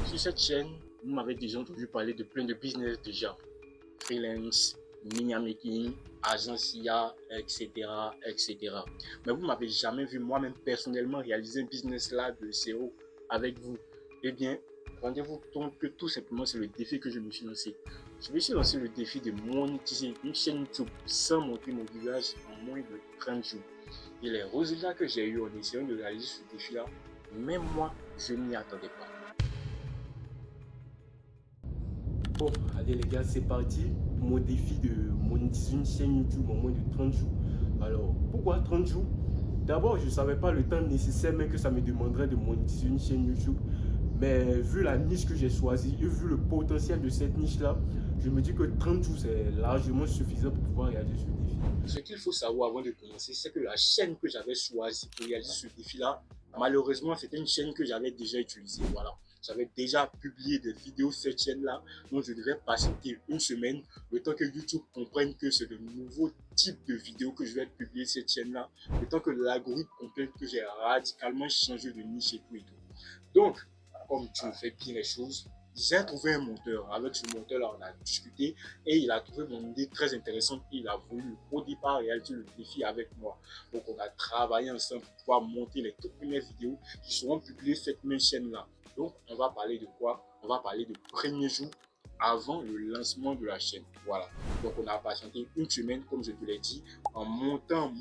Sur cette chaîne, vous m'avez déjà entendu parler de plein de business déjà. Freelance, mini making, agencia, etc., etc. Mais vous m'avez jamais vu moi-même personnellement réaliser un business là de zéro avec vous. Eh bien, rendez-vous compte que tout simplement c'est le défi que je me suis lancé. Je me suis lancé le défi de monétiser une chaîne YouTube sans montrer mon visage en moins de 30 jours. Et les résultats que j'ai eu en essayant de réaliser ce défi-là, même moi, je n'y attendais pas. Bon, allez les gars, c'est parti. Mon défi de monétiser une chaîne YouTube en moins de 30 jours. Alors, pourquoi 30 jours? D'abord, je ne savais pas le temps nécessaire même que ça me demanderait de monétiser une chaîne YouTube. Mais vu la niche que j'ai choisie et vu le potentiel de cette niche-là, je me dis que 30 jours, c'est largement suffisant pour pouvoir réaliser ce défi. Ce qu'il faut savoir avant de commencer, c'est que la chaîne que j'avais choisie pour réaliser ce défi-là, malheureusement, c'était une chaîne que j'avais déjà utilisée. Voilà. J'avais déjà publié des vidéos sur cette chaîne-là, donc je devais patienter une semaine, le temps que YouTube comprenne que c'est de nouveaux types de vidéos que je vais publier sur cette chaîne-là, le temps que l'algorithme comprenne que j'ai radicalement changé de niche et tout et tout. Donc, comme tu me fais bien les choses, j'ai trouvé un monteur. Avec ce monteur-là, on a discuté et il a trouvé mon idée très intéressante. Il a voulu au départ réaliser le défi avec moi. Donc, on a travaillé ensemble pour pouvoir monter les toutes premières vidéos qui seront publiées sur cette même chaîne-là. Donc, on va parler de quoi? On va parler de premier jour avant le lancement de la chaîne. Voilà. Donc, on a patienté une semaine, comme je te l'ai dit, en montant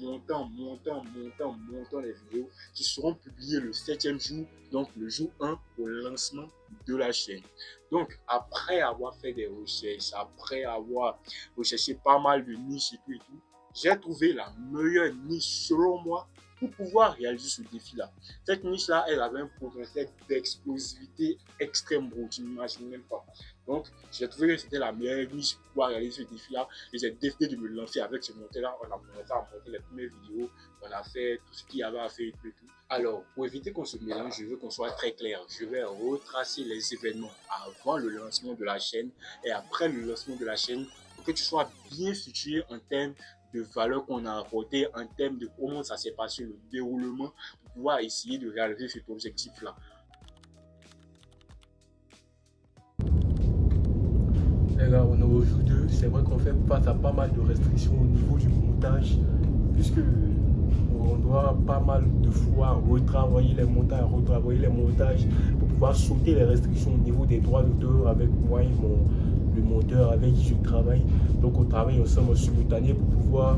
les vidéos qui seront publiées le 7e jour, donc le jour 1 au lancement de la chaîne. Donc, après avoir fait des recherches, après avoir recherché pas mal de niches et tout, j'ai trouvé la meilleure niche selon moi pour pouvoir réaliser ce défi-là. Cette niche-là, elle avait un potentiel d'explosivité extrême, gros, tu n'imagines même pas. Donc, j'ai trouvé que c'était la meilleure niche pour pouvoir réaliser ce défi-là et j'ai décidé de me lancer avec ce monteur-là. On a commencé à monter les premières vidéos, on a fait tout ce qu'il y avait à faire et tout. Alors, pour éviter qu'on se mélange, je veux qu'on soit très clair. Je vais retracer les événements avant le lancement de la chaîne et après le lancement de la chaîne pour que tu sois bien situé en termes de valeur qu'on a apporté, en termes de comment ça s'est passé, le déroulement, pour pouvoir essayer de réaliser cet objectif-là. Les gars, on est au jour 2. C'est vrai qu'on fait face à pas mal de restrictions au niveau du montage, puisque on doit pas mal de fois retravailler les montages pour pouvoir sauter les restrictions au niveau des droits d'auteur avec moi et le monteur avec qui je travaille. Donc on travaille ensemble en simultané pour pouvoir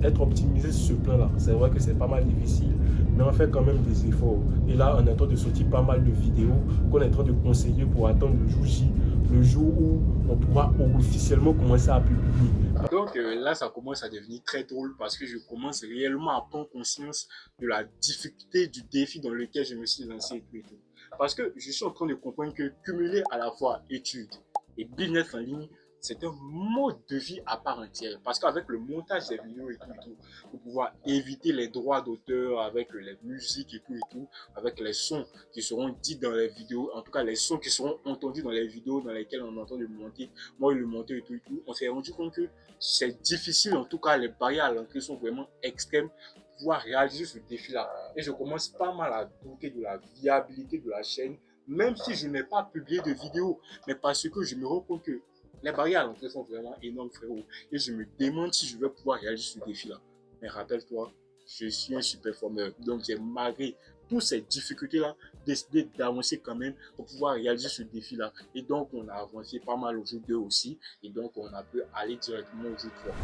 être optimisé sur ce plan-là. C'est vrai que c'est pas mal difficile, mais on fait quand même des efforts. Et là, on est en train de sortir pas mal de vidéos qu'on est en train de conseiller pour attendre le jour J, le jour où on pourra officiellement commencer à publier. Donc là, ça commence à devenir très drôle parce que je commence réellement à prendre conscience de la difficulté du défi dans lequel je me suis lancé et tout. Parce que je suis en train de comprendre que cumuler à la fois études et business en ligne, c'est un mode de vie à part entière. Parce qu'avec le montage des vidéos et tout, pour pouvoir éviter les droits d'auteur avec les musiques et tout, avec les sons qui seront dits dans les vidéos, en tout cas les sons qui seront entendus dans les vidéos dans lesquelles on entend le monter, moi le monter et tout, on s'est rendu compte que c'est difficile, en tout cas les barrières à l'entrée sont vraiment extrêmes pour pouvoir réaliser ce défi-là. Et je commence pas mal à douter de la viabilité de la chaîne, même si je n'ai pas publié de vidéo, mais parce que je me rends compte que les barrières à l'entrée sont vraiment énormes, frérot. Et je me demande si je vais pouvoir réaliser ce défi-là. Mais rappelle-toi, je suis un super performeur. Donc j'ai malgré toutes ces difficultés-là, décidé d'avancer quand même pour pouvoir réaliser ce défi-là. Et donc on a avancé pas mal au jour 2 aussi. Et donc on a pu aller directement au jour 3.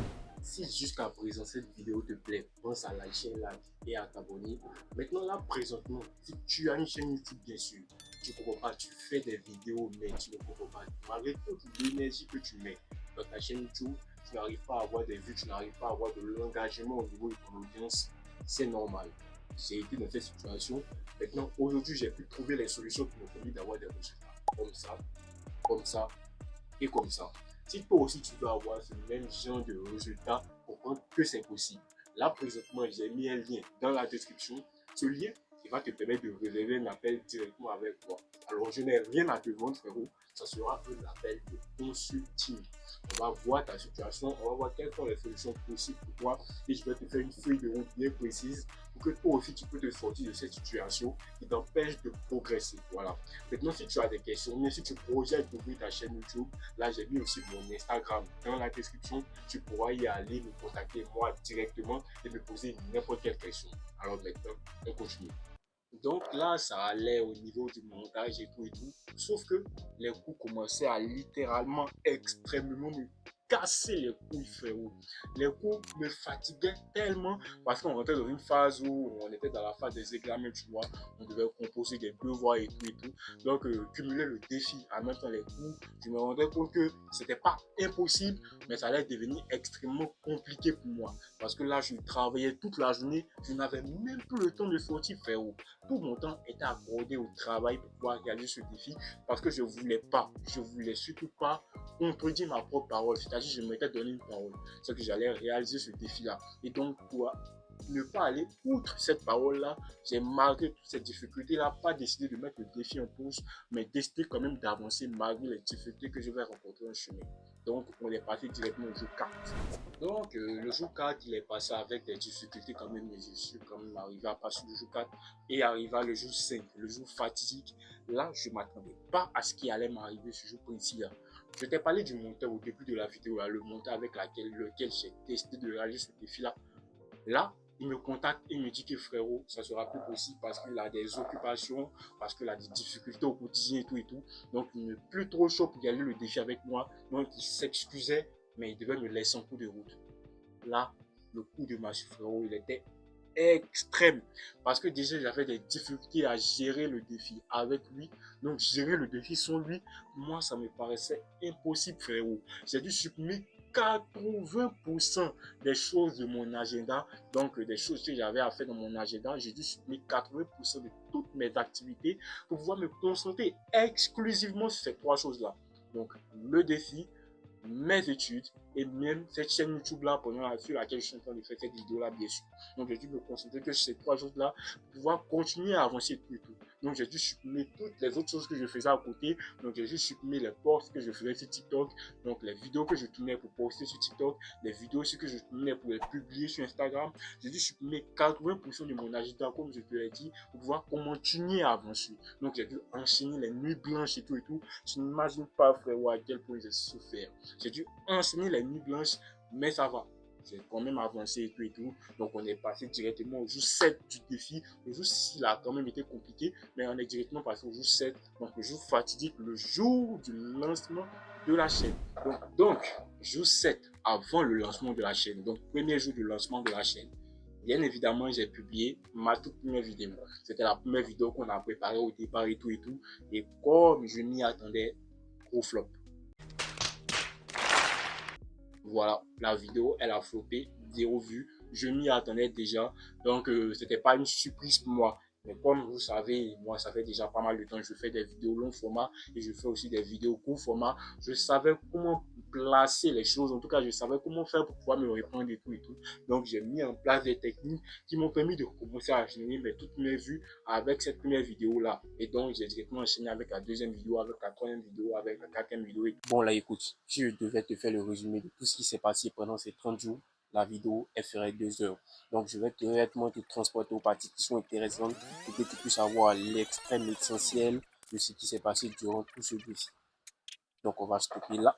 Si jusqu'à présent cette vidéo te plaît, pense à liker, et à t'abonner. Maintenant là, présentement, si tu as une chaîne YouTube bien sûr, tu ne comprends pas, tu fais des vidéos, mais tu ne comprends pas. Malgré toute l'énergie que tu mets dans ta chaîne YouTube, tu n'arrives pas à avoir des vues, tu n'arrives pas à avoir de l'engagement au niveau de ton audience, c'est normal. J'ai été dans cette situation. Maintenant, aujourd'hui, j'ai pu trouver les solutions qui m'ont permis d'avoir des résultats. Comme ça et comme ça. Si toi aussi tu veux avoir ce même genre de résultats, comprendre que c'est possible. Là, présentement, j'ai mis un lien dans la description. Ce lien, il va te permettre de réserver un appel directement avec moi. Alors, je n'ai rien à te vendre, frérot. Ça sera un appel de consulting. On va voir ta situation, on va voir quelles sont les solutions possibles pour toi et je vais te faire une feuille de route bien précise pour que toi aussi tu peux te sortir de cette situation qui t'empêche de progresser. Voilà. Maintenant, si tu as des questions, mais si tu projettes d'ouvrir ta chaîne YouTube, là j'ai mis aussi mon Instagram dans la description. Tu pourras y aller, me contacter moi directement et me poser n'importe quelle question. Alors maintenant, on continue. Donc là, ça allait au niveau du montage et tout et tout. Sauf que les coups commençaient à littéralement extrêmement me casser les couilles, frérot. Les coups me fatiguaient tellement parce qu'on rentrait dans une phase où on était dans la phase des examens, tu vois. On devait composer des devoirs et tout et tout. Donc, cumuler le défi en même temps les coups, je me rendais compte que c'était pas impossible, mais ça allait devenir extrêmement compliqué pour moi. Parce que là, je travaillais toute la journée, je n'avais même plus le temps de sortir, frérot. Tout mon temps était accordé au travail pour pouvoir réaliser ce défi parce que je voulais surtout pas contredire ma propre parole. C'est-à-dire, je m'étais donné une parole. C'est que j'allais réaliser ce défi-là. Et donc, pour ne pas aller outre cette parole-là, j'ai malgré toutes ces difficultés-là, pas décidé de mettre le défi en pause, mais décidé quand même d'avancer malgré les difficultés que je vais rencontrer en chemin. Donc, on est passé directement au jour 4. Donc, le jour 4, il est passé avec des difficultés quand même, mais je suis quand même arrivé à passer le jour 4 et arrivé le jour 5, le jour fatidique. Là, je ne m'attendais pas à ce qui allait m'arriver ce jour précis-là. Je t'ai parlé du monteur au début de la vidéo, là, le monteur avec lequel j'ai décidé de réaliser ce défi-là. Là, il me contacte et me dit que frérot, ça sera plus possible parce qu'il a des occupations, parce qu'il a des difficultés au quotidien et tout et tout. Donc, il n'est plus trop chaud pour gagner le défi avec moi. Donc, il s'excusait, mais il devait me laisser en cours de route. Là, le coup de massue, frérot, il était extrême parce que déjà j'avais des difficultés à gérer le défi avec lui. Donc gérer le défi sans lui, moi ça me paraissait impossible, frérot. J'ai dû supprimer 80% des choses de mon agenda, donc des choses que j'avais à faire dans mon agenda. J'ai dû supprimer 80% de toutes mes activités pour pouvoir me concentrer exclusivement sur ces trois choses là. Donc le défi, mes études et même cette chaîne YouTube là sur laquelle je suis en train de faire cette vidéo là, bien sûr. Donc j'ai dû me concentrer que sur ces trois choses là pour pouvoir continuer à avancer tout et tout. Donc j'ai dû supprimer toutes les autres choses que je faisais à côté. Donc j'ai dû supprimer les posts que je faisais sur TikTok, donc les vidéos que je tournais pour poster sur TikTok, les vidéos aussi que je tournais pour les publier sur Instagram. J'ai dû supprimer 80% de mon agenda comme je te l'ai dit pour pouvoir continuer à avancer. Donc j'ai dû enchaîner les nuits blanches et tout et tout. Tu n'imagines pas, frérot, à quel point j'ai souffert. J'ai dû enchaîner les nuits blanches, mais ça va. J'ai quand même avancé et tout et tout. Donc on est passé directement au jour 7 du défi. Le jour 6 il a quand même été compliqué, mais on est directement passé au jour 7. Donc le jour fatidique, le jour du lancement de la chaîne. Donc jour 7, avant le lancement de la chaîne. Donc premier jour du lancement de la chaîne. Bien évidemment, j'ai publié ma toute première vidéo. C'était la première vidéo qu'on a préparée au départ et tout et tout. Et comme je m'y attendais, gros flop. Voilà, la vidéo, elle a floppé, 0 vues. Je m'y attendais déjà. Donc, c'était pas une surprise pour moi. Mais comme vous savez, moi, ça fait déjà pas mal de temps que je fais des vidéos long format et je fais aussi des vidéos court format. Je savais comment placer les choses. En tout cas, je savais comment faire pour pouvoir me répondre et tout et tout. Donc, j'ai mis en place des techniques qui m'ont permis de commencer à générer toutes mes vues avec cette première vidéo-là. Et donc, j'ai directement enchaîné avec la deuxième vidéo, avec la troisième vidéo, avec la quatrième vidéo. Bon, là, écoute, si je devais te faire le résumé de tout ce qui s'est passé pendant ces 30 jours, la vidéo, elle ferait 2 heures. Donc, je vais directement te transporter aux parties qui sont intéressantes pour que tu puisses avoir l'extrême essentiel de ce qui s'est passé durant tout ce défi. Donc, on va stopper là.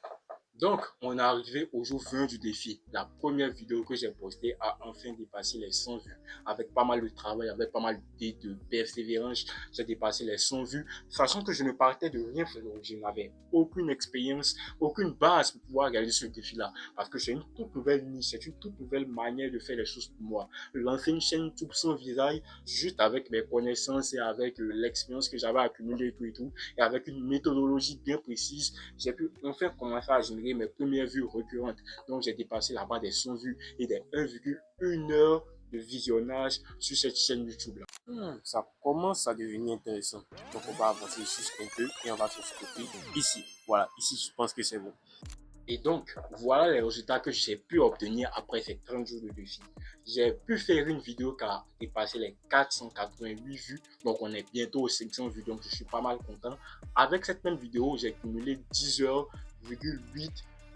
Donc, on est arrivé au jour 20 du défi. La première vidéo que j'ai postée a enfin dépassé les 100 vues. Avec pas mal de travail, avec pas mal de persévérance, j'ai dépassé les 100 vues. Sachant que je ne partais de rien, je n'avais aucune expérience, aucune base pour pouvoir réaliser ce défi-là. Parce que c'est une toute nouvelle niche, c'est une toute nouvelle manière de faire les choses pour moi. Lancer une chaîne YouTube sans visage, juste avec mes connaissances et avec l'expérience que j'avais accumulée et tout, et avec une méthodologie bien précise, j'ai pu enfin commencer à générer mes premières vues récurrentes. Donc j'ai dépassé la barre des 100 vues et des 1,1 heure de visionnage sur cette chaîne YouTube là. Ça commence à devenir intéressant. Donc on va avancer juste un peu et on va se stopper ici. Voilà, ici je pense que c'est bon. Et donc, voilà les résultats que j'ai pu obtenir après ces 30 jours de défi. J'ai pu faire une vidéo qui a dépassé les 488 vues. Donc, on est bientôt aux 500 vues. Donc, je suis pas mal content. Avec cette même vidéo, j'ai cumulé 10 heures,8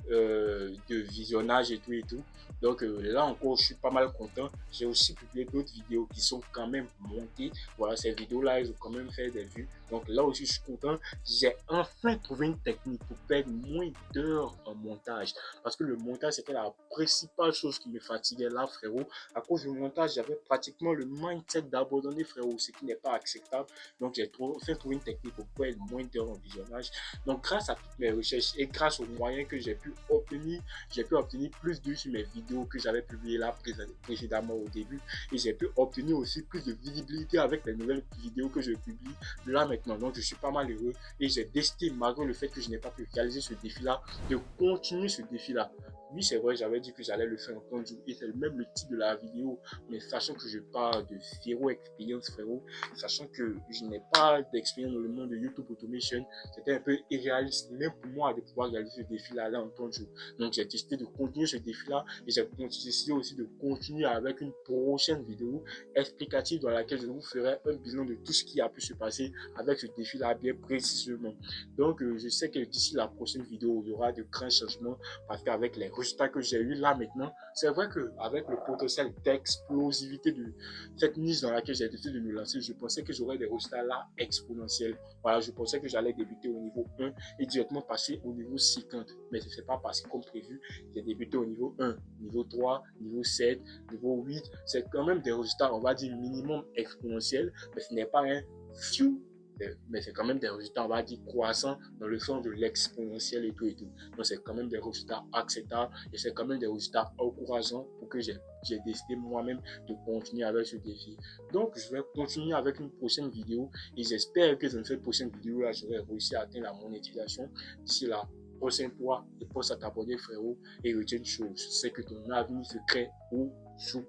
de visionnage et tout et tout. Donc là encore, je suis pas mal content. J'ai aussi publié d'autres vidéos qui sont quand même montées. Voilà, ces vidéos-là, ils ont quand même fait des vues. Donc là aussi, je suis content. J'ai enfin trouvé une technique pour perdre moins d'heures en montage. Parce que le montage, c'était la principale chose qui me fatiguait là, frérot. À cause du montage, j'avais pratiquement le mindset d'abandonner, frérot, ce qui n'est pas acceptable. Donc j'ai enfin trouvé une technique pour perdre moins d'heures en visionnage. Donc grâce à toutes mes recherches et grâce aux moyens que j'ai pu obtenir plus de vues sur mes vidéos que j'avais publiées là précédemment au début. Et j'ai pu obtenir aussi plus de visibilité avec les nouvelles vidéos que je publie là maintenant. Donc je suis pas mal heureux et j'ai décidé, malgré le fait que je n'ai pas pu réaliser ce défi-là, de continuer ce défi-là. Oui, c'est vrai, j'avais dit que j'allais le faire en 30 jours et c'est même le titre de la vidéo, mais sachant que je parle de zéro expérience, frérot, sachant que je n'ai pas d'expérience dans le monde de YouTube Automation, c'était un peu irréaliste même pour moi de pouvoir réaliser ce défi-là en 30 jours. Donc j'ai décidé de continuer ce défi-là et j'ai décidé aussi de continuer avec une prochaine vidéo explicative dans laquelle je vous ferai un bilan de tout ce qui a pu se passer avec ce défi-là bien précisément. Donc je sais que d'ici la prochaine vidéo, il y aura de grands changements parce qu'avec les résultats que j'ai eu là maintenant, c'est vrai qu'avec le potentiel d'explosivité de cette niche dans laquelle j'ai décidé de me lancer, je pensais que j'aurais des résultats là exponentiels. Voilà, je pensais que j'allais débuter au niveau 1 et directement passer au niveau 50. Mais ce n'est pas passé comme prévu. J'ai débuté au niveau 1, niveau 3, niveau 7, niveau 8. C'est quand même des résultats, on va dire, minimum exponentiels, mais ce n'est pas un few, mais c'est quand même des résultats, on va dire, croissants dans le sens de l'exponentiel et tout et tout. Donc, c'est quand même des résultats acceptables et c'est quand même des résultats encourageants pour que j'ai décidé moi-même de continuer avec ce défi. Donc, je vais continuer avec une prochaine vidéo et j'espère que dans cette prochaine vidéo-là, j'aurai réussi à atteindre la monétisation. D'ici là, prochaine fois, et pense à t'abonner, frérot, et retiens une chose, c'est que ton avenir se crée au jour